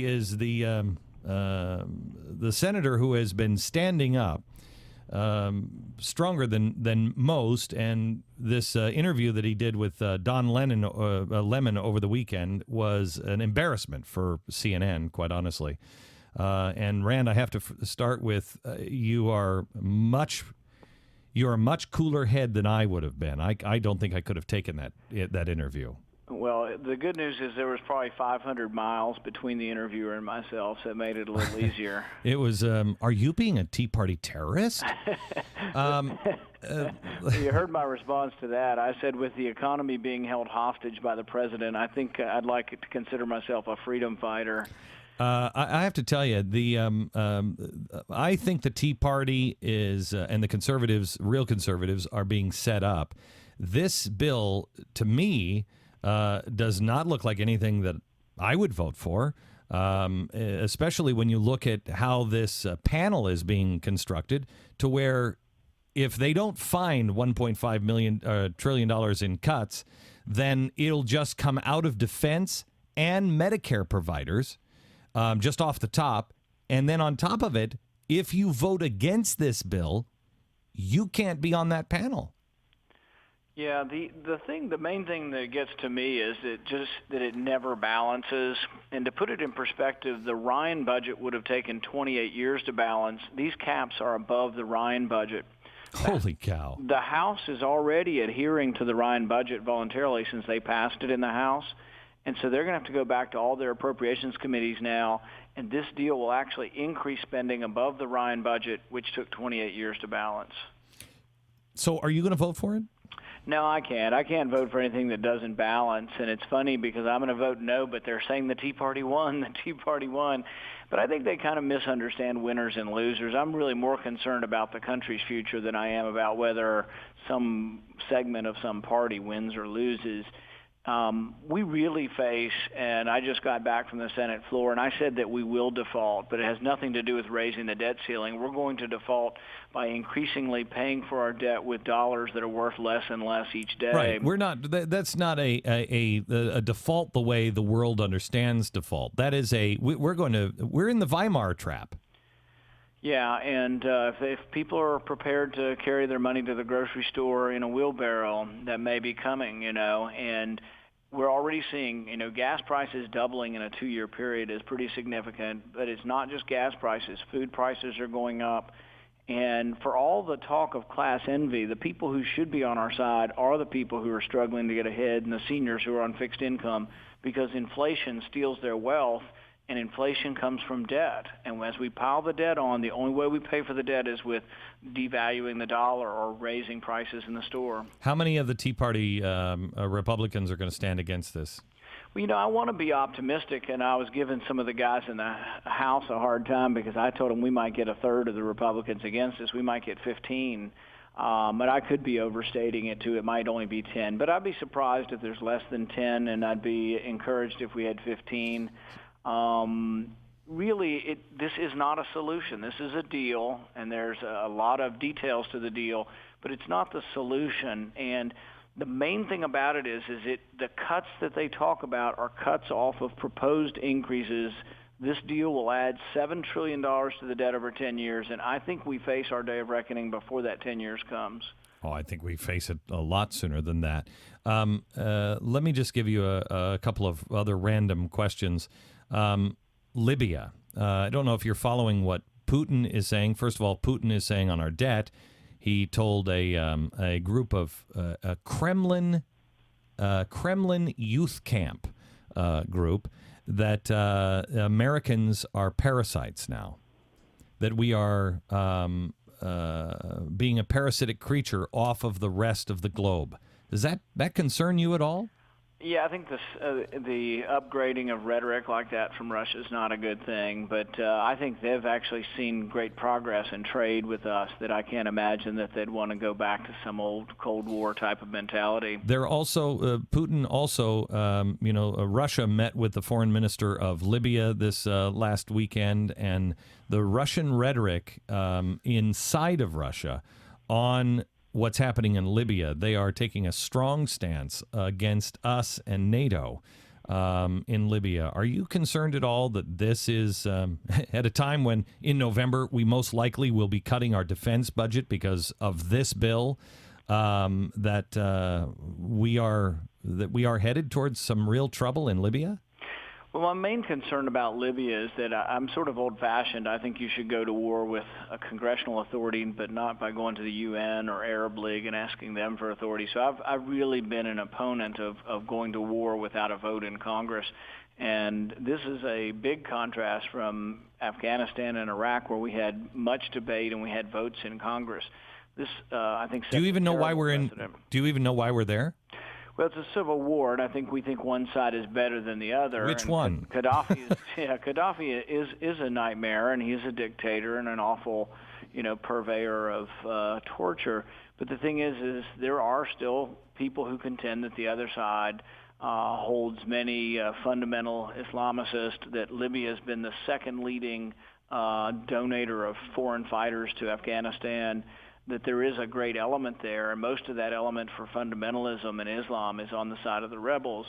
He is the senator who has been standing up stronger than most. And this interview that he did with Don Lemon over the weekend was an embarrassment for CNN, quite honestly. And Rand, I have to start with you are a much cooler head than I would have been. I don't think I could have taken that interview. Well, the good news is there was probably 500 miles between the interviewer and myself, so it made it a little easier. It was, are you being a Tea Party terrorist? You heard my response to that. I said, with the economy being held hostage by the president, I think I'd like to consider myself a freedom fighter. I have to tell you, I think the Tea Party is, and the conservatives, real conservatives, are being set up. This bill, to me, does not look like anything that I would vote for, especially when you look at how this panel is being constructed, to where if they don't find $1.5 trillion in cuts, then it'll just come out of defense and Medicare providers. Just off the top. And then on top of it, if you vote against this bill, you can't be on that panel. Yeah, the main thing that gets to me is that it never balances. And to put it in perspective, the Ryan budget would have taken 28 years to balance. These caps are above the Ryan budget. Holy cow. The House is already adhering to the Ryan budget voluntarily since they passed it in the House. And so they're going to have to go back to all their appropriations committees now, and this deal will actually increase spending above the Ryan budget, which took 28 years to balance. So are you going to vote for it? No, I can't. I can't vote for anything that doesn't balance, and it's funny because I'm going to vote no, but they're saying the Tea Party won, the Tea Party won. But I think they kind of misunderstand winners and losers. I'm really more concerned about the country's future than I am about whether some segment of some party wins or loses. We really face, and I just got back from the Senate floor, and I said that we will default, but it has nothing to do with raising the debt ceiling. We're going to default by increasingly paying for our debt with dollars that are worth less and less each day. Right. We're not. That's not a default the way the world understands default. That is we're in the Weimar trap. Yeah, and if people are prepared to carry their money to the grocery store in a wheelbarrow, that may be coming, and we're already seeing, gas prices doubling in a 2-year period is pretty significant, but it's not just gas prices. Food prices are going up, and for all the talk of class envy, the people who should be on our side are the people who are struggling to get ahead and the seniors who are on fixed income, because inflation steals their wealth. And inflation comes from debt. And as we pile the debt on, the only way we pay for the debt is with devaluing the dollar or raising prices in the store. How many of the Tea Party Republicans are going to stand against this? Well, I want to be optimistic, and I was giving some of the guys in the House a hard time because I told them we might get a third of the Republicans against us. We might get 15. But I could be overstating it, too. It might only be 10. But I'd be surprised if there's less than 10, and I'd be encouraged if we had 15. Really, this is not a solution. This is a deal, and there's a lot of details to the deal, but it's not the solution. And the main thing about it is the cuts that they talk about are cuts off of proposed increases. This deal will add $7 trillion to the debt over 10 years, and I think we face our day of reckoning before that 10 years comes. Oh, I think we face it a lot sooner than that. Let me just give you a couple of other random questions. Libya. I don't know if you're following what Putin is saying. First of all, Putin is saying on our debt, he told a group of a Kremlin youth camp group that Americans are parasites now, that we are being a parasitic creature off of the rest of the globe. Does that concern you at all? Yeah, I think the upgrading of rhetoric like that from Russia is not a good thing, but I think they've actually seen great progress in trade with us that I can't imagine that they'd want to go back to some old Cold War type of mentality. They're also, Putin also, Russia met with the foreign minister of Libya this last weekend, and the Russian rhetoric inside of Russia on what's happening in Libya, they are taking a strong stance against us and NATO. in Libya. Are you concerned at all that this is at a time when in November we most likely will be cutting our defense budget because of this bill, that we are headed towards some real trouble in Libya? Well, my main concern about Libya is that I'm sort of old-fashioned. I think you should go to war with a congressional authority, but not by going to the UN or Arab League and asking them for authority. So I've really been an opponent of going to war without a vote in Congress. And this is a big contrast from Afghanistan and Iraq, where we had much debate and we had votes in Congress. This, I think. Do you even know why we're in? Do you even know why we're there? Well, it's a civil war, and I think we think one side is better than the other. Which one? Gaddafi is a nightmare, and he's a dictator and an awful, purveyor of torture. But the thing is there are still people who contend that the other side holds many fundamental Islamicists, that Libya has been the second leading donator of foreign fighters to Afghanistan, that there is a great element there, and most of that element for fundamentalism in Islam is on the side of the rebels.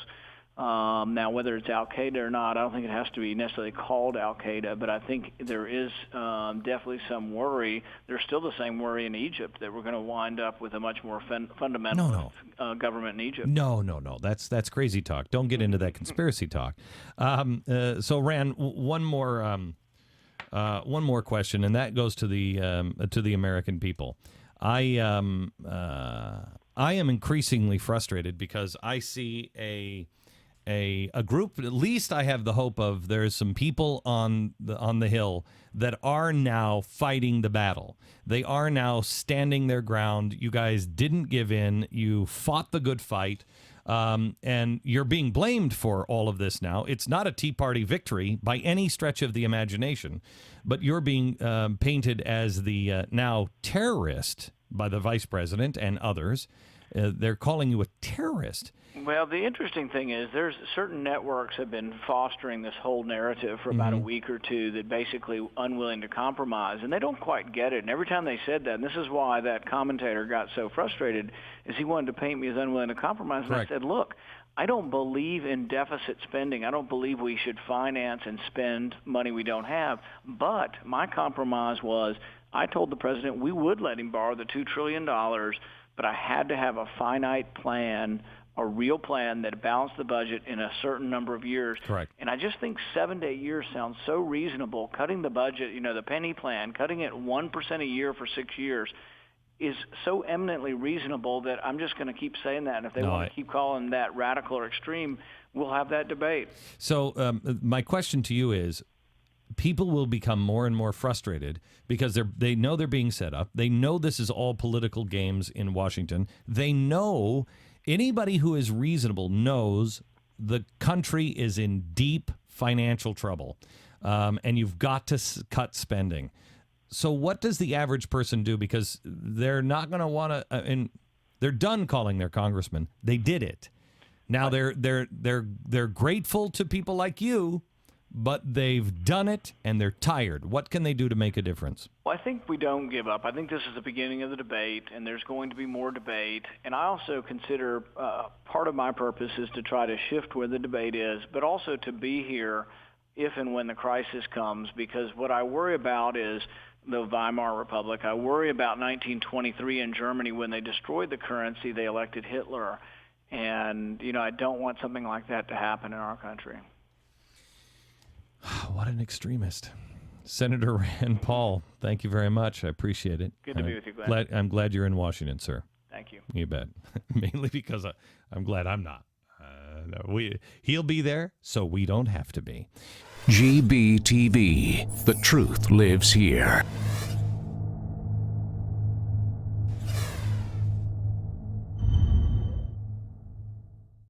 Now, whether it's al-Qaeda or not, I don't think it has to be necessarily called al-Qaeda, but I think there is definitely some worry. There's still the same worry in Egypt that we're going to wind up with a much more fundamentalist government in Egypt. No. That's crazy talk. Don't get into that conspiracy talk. So, Rand, one more question, and that goes to the American people. I am increasingly frustrated because I see a group. At least I have the hope of there's some people on the Hill that are now fighting the battle. They are now standing their ground. You guys didn't give in. You fought the good fight. And you're being blamed for all of this now. It's not a Tea Party victory by any stretch of the imagination, but you're being painted as the now terrorist by the vice president and others. They're calling you a terrorist. Well, the interesting thing is there's certain networks have been fostering this whole narrative for about a week or two that basically unwilling to compromise, and they don't quite get it. And every time they said that, and this is why that commentator got so frustrated, is he wanted to paint me as unwilling to compromise. And Correct. I said, look, I don't believe in deficit spending. I don't believe we should finance and spend money we don't have. But my compromise was I told the president we would let him borrow the $2 trillion, but I had to have a finite plan, a real plan that balanced the budget in a certain number of years. Correct. And I just think 7 to 8 years sounds so reasonable. Cutting the budget, the penny plan, cutting it 1% a year for 6 years is so eminently reasonable that I'm just going to keep saying that. And if they want to keep calling that radical or extreme, we'll have that debate. So my question to you is, people will become more and more frustrated because they know they're being set up. They know this is all political games in Washington. They know anybody who is reasonable knows the country is in deep financial trouble, and you've got to cut spending. So what does the average person do? Because they're not going to want to, and they're done calling their congressman. They did it. Now they're grateful to people like you, but they've done it and they're tired. What can they do to make a difference? Well, I think we don't give up. I think this is the beginning of the debate, and there's going to be more debate. And I also consider part of my purpose is to try to shift where the debate is, but also to be here if and when the crisis comes, because what I worry about is the Weimar Republic. I worry about 1923 in Germany when they destroyed the currency, they elected Hitler. And, I don't want something like that to happen in our country. What an extremist. Senator Rand Paul, thank you very much. I appreciate it. Good to be with you, Glenn. I'm glad you're in Washington, sir. Thank you. You bet. Mainly because I'm glad I'm not. He'll be there, so we don't have to be. GBTV. The truth lives here.